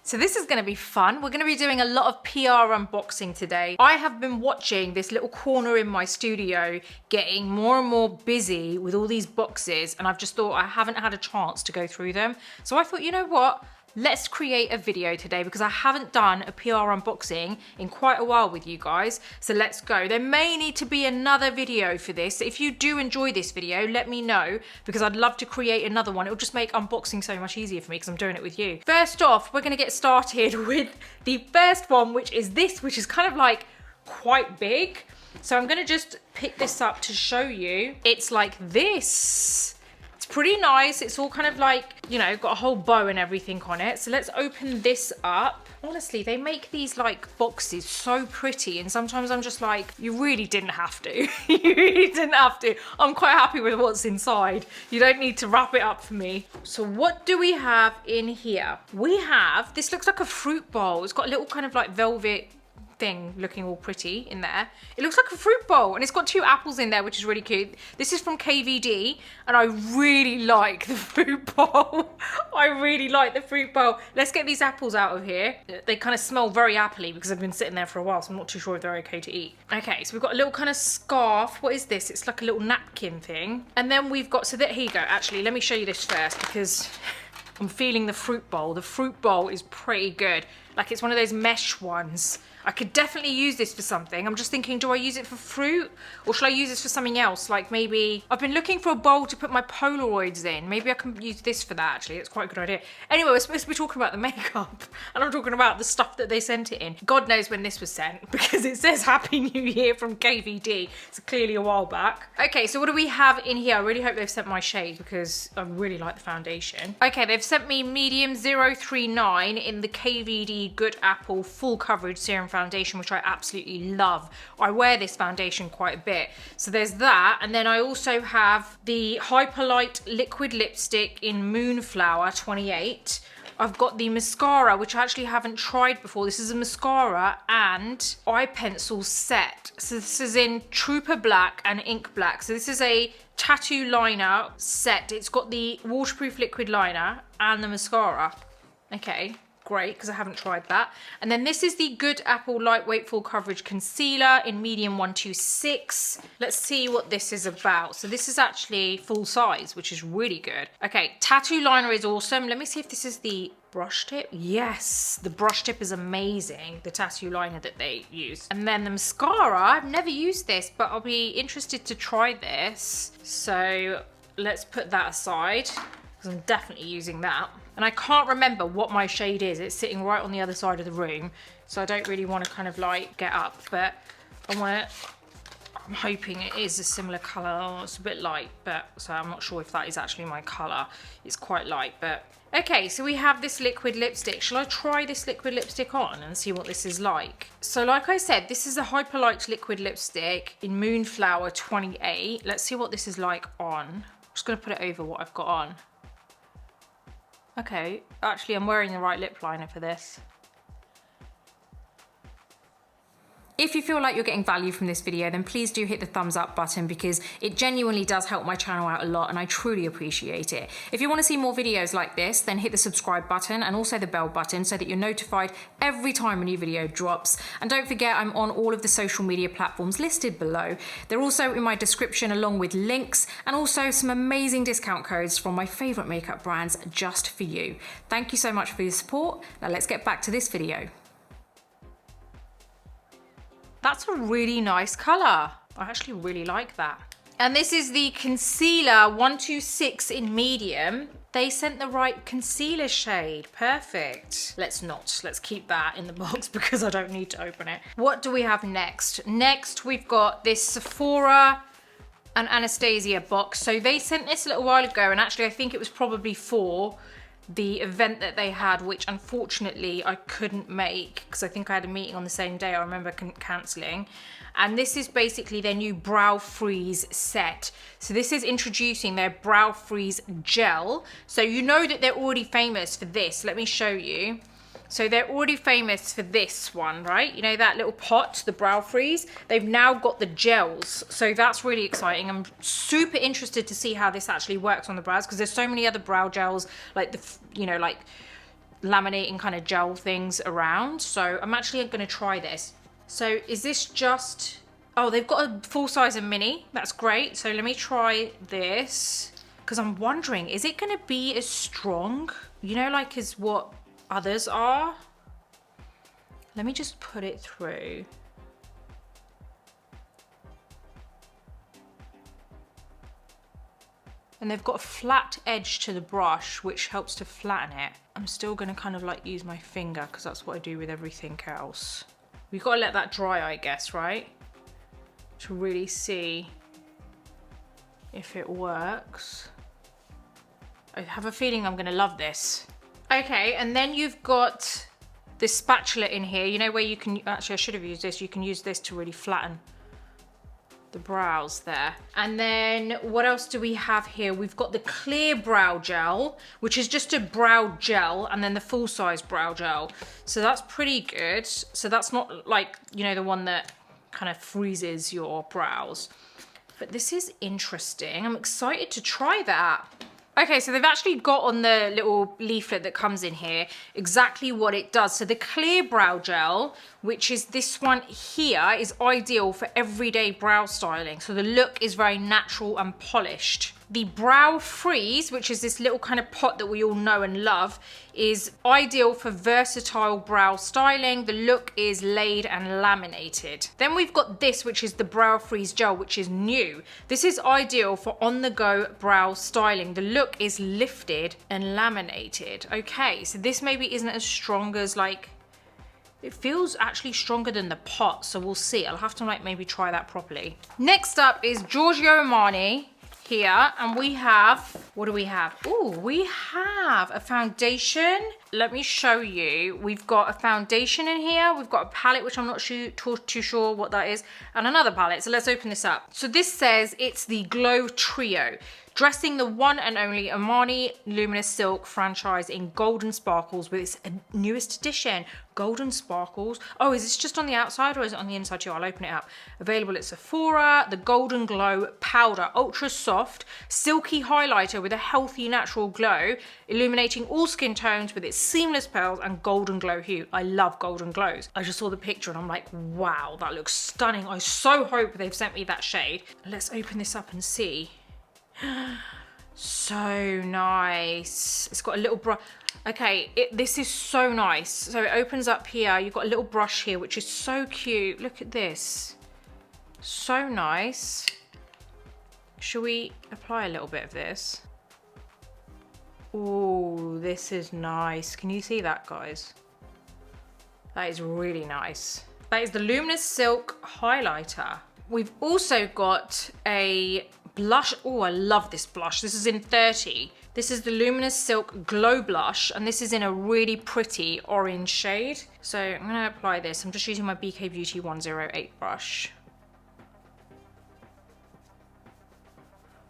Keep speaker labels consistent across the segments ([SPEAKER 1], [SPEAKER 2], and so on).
[SPEAKER 1] So this is going to be fun. We're going to be doing a lot of PR unboxing today. I have been watching this little corner in my studio getting more and more busy with all these boxes, and I've just thought I haven't had a chance to go through them. So I thought, you know what? Let's create a video today because I haven't done a PR unboxing in quite a while with you guys. So let's go. There may need to be another video for this. If you do enjoy this video, let me know because I'd love to create another one. It'll just make unboxing so much easier for me because I'm doing it with you. First off, we're going to get started with the first one, which is this, which is kind of like quite big. So I'm going to just pick this up to show you. It's like this. It's pretty nice. It's all kind of like, you know, got a whole bow and everything on it. So let's open this up. Honestly, they make these like boxes so pretty, and sometimes I'm just like, you really didn't have to. You really didn't have to. I'm quite happy with what's inside. You don't need to wrap it up for me. So what do we have in here? We have, this looks like a fruit bowl. It's got a little kind of like velvet thing looking all pretty in there. It looks like a fruit bowl and it's got 2 apples in there, which is really cute. This is from KVD and I really like the fruit bowl. I really like the fruit bowl. Let's get these apples out of here. They kind of smell very appley because they've been sitting there for a while, so I'm not too sure if they're okay to eat. Okay, so we've got a little kind of scarf. What is this? It's like a little napkin thing. And then we've got, so that, here you go. Actually, let me show you this first because I'm feeling the fruit bowl. The fruit bowl is pretty good. Like it's one of those mesh ones. I could definitely use this for something. I'm just thinking, do I use it for fruit or should I use this for something else? Like maybe, I've been looking for a bowl to put my Polaroids in. Maybe I can use this for that actually. It's quite a good idea. Anyway, we're supposed to be talking about the makeup and I'm talking about the stuff that they sent it in. God knows when this was sent because it says Happy New Year from KVD. It's clearly a while back. Okay, so what do we have in here? I really hope they've sent my shade because I really like the foundation. Okay, they've sent me medium 039 in the KVD Good Apple Full Coverage Serum Foundation, which I absolutely love. I wear this foundation quite a bit. So there's that, and then I also have the Hyperlight Liquid Lipstick in Moonflower 28. I've got the mascara, which I actually haven't tried before. This is a mascara and eye pencil set. So this is in Trooper Black and Ink Black. So this is a tattoo liner set. It's got the waterproof liquid liner and the mascara. Okay. Great, because I haven't tried that. And then this is the Good Apple Lightweight Full Coverage Concealer in medium 126. Let's see what this is about. So this is actually full size, which is really good. Okay, tattoo liner is awesome. Let me see if this is the brush tip. Yes, the brush tip is amazing. The tattoo liner that they use. And then the mascara, I've never used this, but I'll be interested to try this. So let's put that aside because I'm definitely using that. And I can't remember what my shade is. It's sitting right on the other side of the room. So I don't really want to kind of like get up, but I'm hoping it is a similar color. Oh, it's a bit light, but so I'm not sure if that is actually my color. It's quite light, but okay, so we have this liquid lipstick. Shall I try this liquid lipstick on and see what this is like? So like I said, this is a Hyperlight liquid lipstick in Moonflower 28. Let's see what this is like on. I'm just gonna put it over what I've got on. Okay, actually I'm wearing the right lip liner for this. If you feel like you're getting value from this video, then please do hit the thumbs up button because it genuinely does help my channel out a lot and I truly appreciate it. If you want to see more videos like this, then hit the subscribe button and also the bell button so that you're notified every time a new video drops. And don't forget, I'm on all of the social media platforms listed below. They're also in my description along with links and also some amazing discount codes from my favorite makeup brands just for you. Thank you so much for your support. Now let's get back to this video. That's a really nice color. I actually really like that. And this is the concealer 126 in medium. They sent the right concealer shade. Perfect. Let's keep that in the box because I don't need to open it. What do we have next? Next, we've got this Sephora and Anastasia box. So they sent this a little while ago, and actually I think it was probably for the event that they had, which unfortunately I couldn't make because I think I had a meeting on the same day. I remember cancelling. And this is basically their new Brow Freeze set. So this is introducing their Brow Freeze gel. So you know that they're already famous for this. Let me show you. So they're already famous for this one, right? You know that little pot, the Brow Freeze? They've now got the gels. So that's really exciting. I'm super interested to see how this actually works on the brows because there's so many other brow gels, like the, you know, like laminating kind of gel things around. So I'm actually going to try this. So is this just, oh, they've got a full size and mini. That's great. So let me try this because I'm wondering, is it going to be as strong, you know, like as what others are? Let me just put it through. And they've got a flat edge to the brush, which helps to flatten it. I'm still gonna kind of like use my finger because that's what I do with everything else. We've got to let that dry, I guess, right? To really see if it works. I have a feeling I'm gonna love this. Okay, and then you've got this spatula in here, you know, where you can, actually I should have used this, you can use this to really flatten the brows there. And then what else do we have here? We've got the clear brow gel, which is just a brow gel, and then the full size brow gel. So that's pretty good. So that's not like, you know, the one that kind of freezes your brows. But this is interesting. I'm excited to try that. Okay, so they've actually got on the little leaflet that comes in here exactly what it does. So the clear brow gel, which is this one here, is ideal for everyday brow styling. So the look is very natural and polished. The brow freeze, which is this little kind of pot that we all know and love, is ideal for versatile brow styling. The look is laid and laminated. Then we've got this, which is the brow freeze gel, which is new. This is ideal for on-the-go brow styling. The look is lifted and laminated. Okay, so this maybe isn't as strong as like, it feels actually stronger than the pot, so we'll see. I'll have to like maybe try that properly. Next up is Giorgio Armani here, and we have, what do we have? Oh, we have a foundation. Let me show you. We've got a foundation in here. We've got a palette, which I'm not too sure what that is, and another palette. So let's open this up. So this says it's the Glow Trio, dressing the one and only Armani Luminous Silk franchise in golden sparkles with its newest edition, golden sparkles. Oh, is this just on the outside or is it on the inside too? I'll open it up. Available at Sephora, the Golden Glow Powder, ultra soft, silky highlighter with a healthy natural glow, illuminating all skin tones with its seamless pearls and golden glow hue. I love golden glows. I just saw the picture and I'm like, wow, that looks stunning. I so hope they've sent me that shade. Let's open this up and see. So nice. It's got a little brush. Okay, this is so nice. So it opens up here. You've got a little brush here, which is so cute. Look at this. So nice. Should we apply a little bit of this? Oh, this is nice. Can you see that, guys? That is really nice. That is the Luminous Silk highlighter. We've also got a blush. Oh, I love this blush. This is in 30. This is the Luminous Silk Glow Blush, and this is in a really pretty orange shade. So I'm gonna apply this. I'm just using my BK Beauty 108 brush.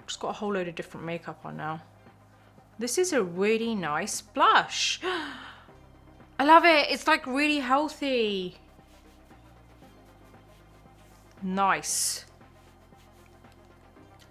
[SPEAKER 1] Just got a whole load of different makeup on now. This is a really nice blush. I love it. It's like really healthy. Nice.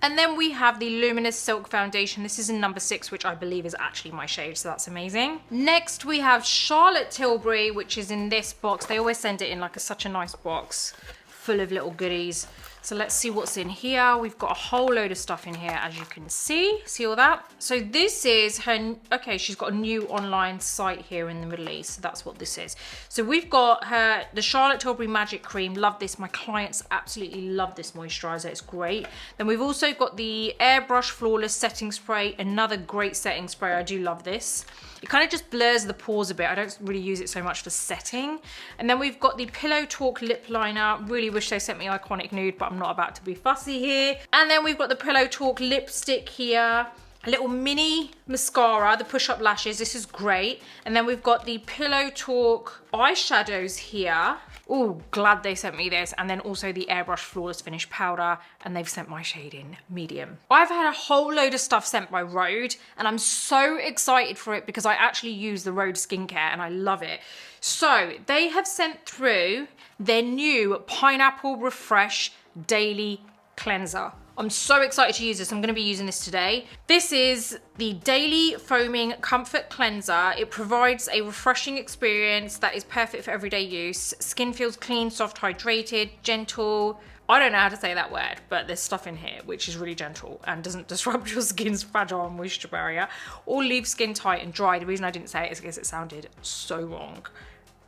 [SPEAKER 1] And then we have the Luminous Silk Foundation. This is in number 6, which I believe is actually my shade, so that's amazing. Next, we have Charlotte Tilbury, which is in this box. They always send it in like such a nice box full of little goodies. So let's see what's in here. We've got a whole load of stuff in here, as you can see. See all that? So this is her, okay, she's got a new online site here in the Middle East. So that's what this is. So we've got her, the Charlotte Tilbury Magic Cream. Love this. My clients absolutely love this moisturizer. It's great. Then we've also got the Airbrush Flawless Setting Spray. Another great setting spray. I do love this. It kind of just blurs the pores a bit. I don't really use it so much for setting. And then we've got the Pillow Talk Lip Liner. Really wish they sent me Iconic Nude, but I'm not about to be fussy here. And then we've got the Pillow Talk Lipstick here. A little mini mascara, the push-up lashes. This is great. And then we've got the Pillow Talk eyeshadows here. Oh, glad they sent me this. And then also the Airbrush Flawless Finish Powder, and they've sent my shade in medium. I've had a whole load of stuff sent by Rhode, and I'm so excited for it because I actually use the Rhode skincare and I love it. So they have sent through their new Pineapple Refresh Daily Cleanser. I'm so excited to use this. I'm going to be using this today. This is the Daily Foaming Comfort Cleanser. It provides a refreshing experience that is perfect for everyday use. Skin feels clean, soft, hydrated, gentle. I don't know how to say that word, but there's stuff in here which is really gentle and doesn't disrupt your skin's fragile moisture barrier or leave skin tight and dry. The reason I didn't say it is because it sounded so wrong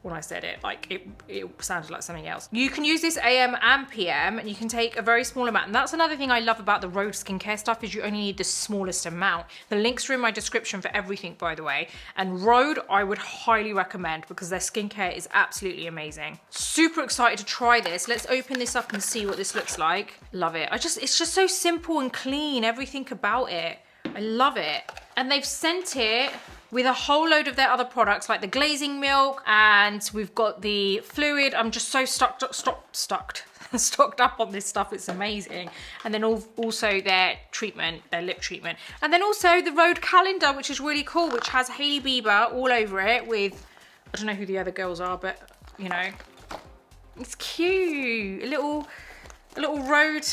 [SPEAKER 1] when I said it. Like it sounded like something else. You can use this AM and PM, and you can take a very small amount. And that's another thing I love about the Rhode skincare stuff, is you only need the smallest amount. The links are in my description for everything, by the way. And Rhode, I would highly recommend because their skincare is absolutely amazing. Super excited to try this. Let's open this up and see what this looks like. Love it. It's just so simple and clean, everything about it. I love it. And they've sent it with a whole load of their other products, like the glazing milk, and we've got the fluid. I'm just so stocked up on this stuff. It's amazing. And then also their treatment, their lip treatment. And then also the Rhode calendar, which is really cool, which has Hailey Bieber all over it with, I don't know who the other girls are, but you know, it's cute. A little Rhode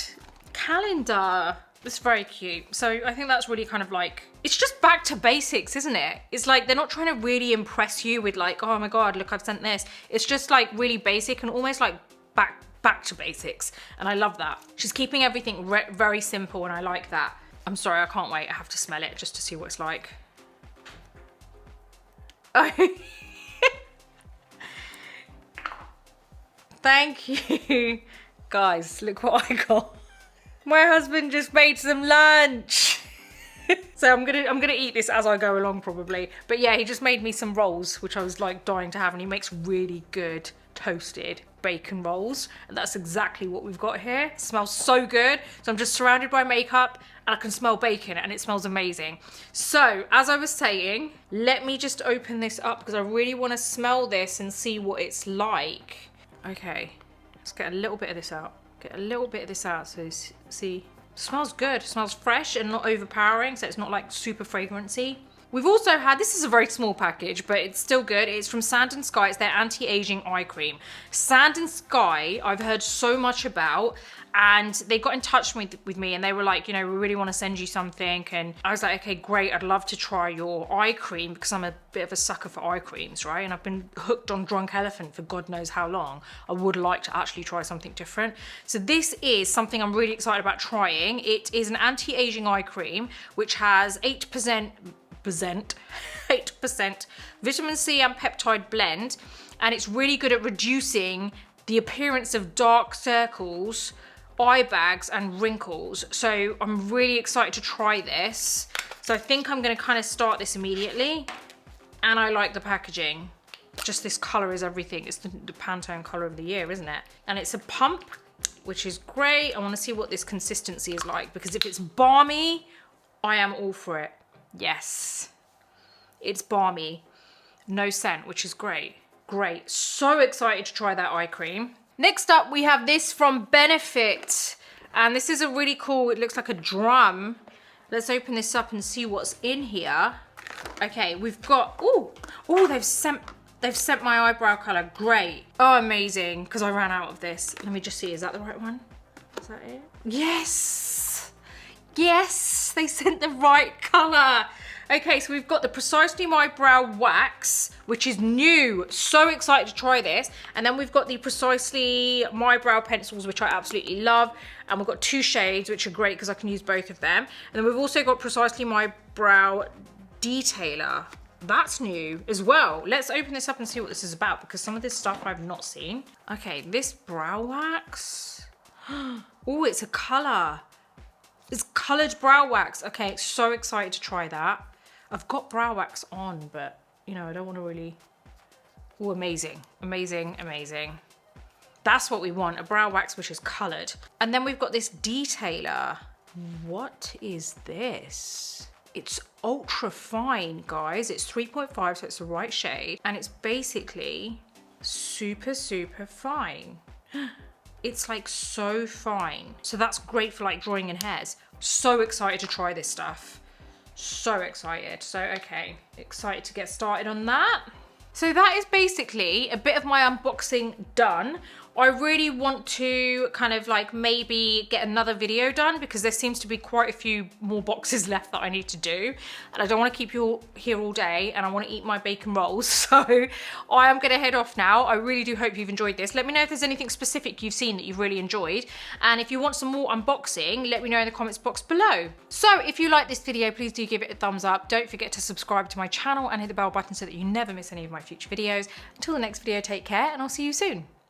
[SPEAKER 1] calendar. It's very cute. So I think that's really kind of like, it's just back to basics, isn't it? It's like they're not trying to really impress you with like, oh my God, look, I've sent this. It's just like really basic and almost like back to basics. And I love that. She's keeping everything very simple, and I like that. I'm sorry, I can't wait. I have to smell it just to see what it's like. Oh. Thank you. Guys, look what I got. My husband just made some lunch. So I'm gonna eat this as I go along probably. But yeah, he just made me some rolls, which I was like dying to have, and he makes really good toasted bacon rolls. And that's exactly what we've got here. It smells so good. So I'm just surrounded by makeup and I can smell bacon and it smells amazing. So as I was saying, let me just open this up because I really want to smell this and see what it's like. Okay, let's get a little bit of this out. Get a little bit of this out so see. Smells good. Smells fresh and not overpowering, so it's not like super fragrancy. We've also had, this is a very small package, but it's still good. It's from Sand and Sky. It's their anti-aging eye cream. Sand and Sky, I've heard so much about, and they got in touch with me and they were like, you know, we really want to send you something. And I was like, okay, great. I'd love to try your eye cream because I'm a bit of a sucker for eye creams, right? And I've been hooked on Drunk Elephant for God knows how long. I would like to actually try something different. So this is something I'm really excited about trying. It is an anti-aging eye cream, which has 8% vitamin C and peptide blend, and it's really good at reducing the appearance of dark circles, eye bags and wrinkles. So I'm really excited to try this. So I think I'm going to kind of start this immediately, and I like the packaging. Just this color is everything. It's the Pantone color of the year, isn't it? And it's a pump, which is great. I want to see what this consistency is like, because if it's balmy, I am all for it. Yes, it's balmy, no scent, which is great. Great, so excited to try that eye cream. Next up, we have this from Benefit, and this is a really cool, it looks like a drum. Let's open this up and see what's in here. Okay, we've got, oh, they've sent my eyebrow color, great. Oh, amazing, because I ran out of this. Let me just see, is that the right one? Is that it? Yes, yes, they sent the right color. Okay, so we've got the Precisely My Brow Wax, which is new. So excited to try this. And then we've got the Precisely My Brow Pencils, which I absolutely love. And we've got 2 shades, which are great because I can use both of them. And then we've also got Precisely My Brow Detailer. That's new as well. Let's open this up and see what this is about, because some of this stuff I've not seen. Okay, this brow wax. Oh, it's a color. It's colored brow wax. Okay, so excited to try that. I've got brow wax on, but you know, I don't want to really. Oh, amazing, amazing, amazing. That's what we want, a brow wax which is colored. And then we've got this detailer. What is this? It's ultra fine, guys. It's 3.5, so it's the right shade. And it's basically super, super fine. It's like so fine. So that's great for like drawing in hairs. So excited to try this stuff. So excited. So, okay, excited to get started on that. So that is basically a bit of my unboxing done. I really want to kind of like maybe get another video done because there seems to be quite a few more boxes left that I need to do. And I don't want to keep you all here all day and I want to eat my bacon rolls. So I am going to head off now. I really do hope you've enjoyed this. Let me know if there's anything specific you've seen that you've really enjoyed. And if you want some more unboxing, let me know in the comments box below. So if you like this video, please do give it a thumbs up. Don't forget to subscribe to my channel and hit the bell button so that you never miss any of my future videos. Until the next video, take care and I'll see you soon.